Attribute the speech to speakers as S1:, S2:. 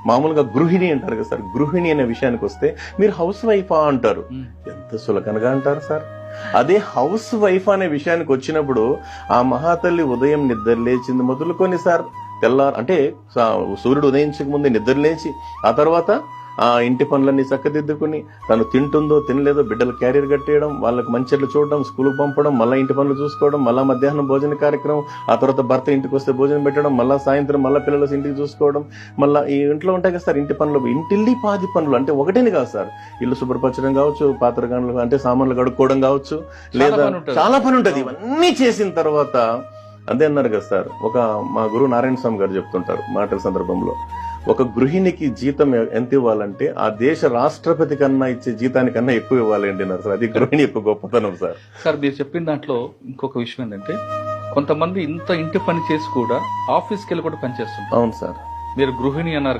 S1: మామూలుగా గృహిణి అంటారు కదా సార్, గృహిణి అనే విషయానికి వస్తే మీరు హౌస్ వైఫా అంటారు. ఎంత సులకనగా అంటారు సార్. అదే హౌస్ వైఫ్ అనే విషయానికి వచ్చినప్పుడు ఆ మహాతల్లి ఉదయం నిద్ర లేచింది మొదలుకొని సార్ అంటే సూర్యుడు ఉదయించక ముందే నిద్ర లేచి ఆ తర్వాత ఆ ఇంటి పనులన్నీ చక్కదిద్దుకుని తను తింటుందో తినలేదో బిడ్డలు క్యారియర్ కట్టేయడం, వాళ్ళకి మంచెట్లు చూడడం, స్కూల్కి పంపడం, మళ్ళీ ఇంటి పనులు చూసుకోవడం, మళ్ళీ మధ్యాహ్నం భోజన కార్యక్రమం, ఆ తర్వాత భర్త ఇంటికి వస్తే భోజనం పెట్టడం, మళ్ళీ సాయంత్రం మళ్ళీ పిల్లలు ఇంటికి చూసుకోవడం, మళ్ళీ ఈ ఇంట్లో ఉంటాయి కదా సార్ ఇంటి పనులు, ఇంటిల్లి పాది పనులు అంటే ఒకటేని కాదు సార్. ఇల్లు శుభ్రపరచడం కావచ్చు, పాత్రగానులు అంటే సామాన్లు కడుక్కోవడం కావచ్చు, లేదా చాలా పని ఉంటుంది. ఇవన్నీ చేసిన తర్వాత అదే అన్నారు కదా సార్, మా గురువు నారాయణ స్వామి గారు చెప్తుంటారు మాటల సందర్భంలో, ఒక గృహిణికి జీతం ఎంత ఇవ్వాలంటే ఆ దేశ రాష్ట్రపతి కన్నా ఇచ్చే జీతానికన్నా ఎక్కువ ఇవ్వాలండి అన్నారు సార్. అది గృహిణి యొక్క గొప్పతనం సార్.
S2: సార్ మీరు చెప్పిన దాంట్లో ఇంకొక విషయం ఏంటంటే, కొంతమంది ఇంత ఇంటి పని చేసి కూడా ఆఫీస్కి వెళ్ళి కూడా పనిచేస్తుంటారు.
S1: అవును సార్.
S2: మీరు గృహిణి అన్నారు.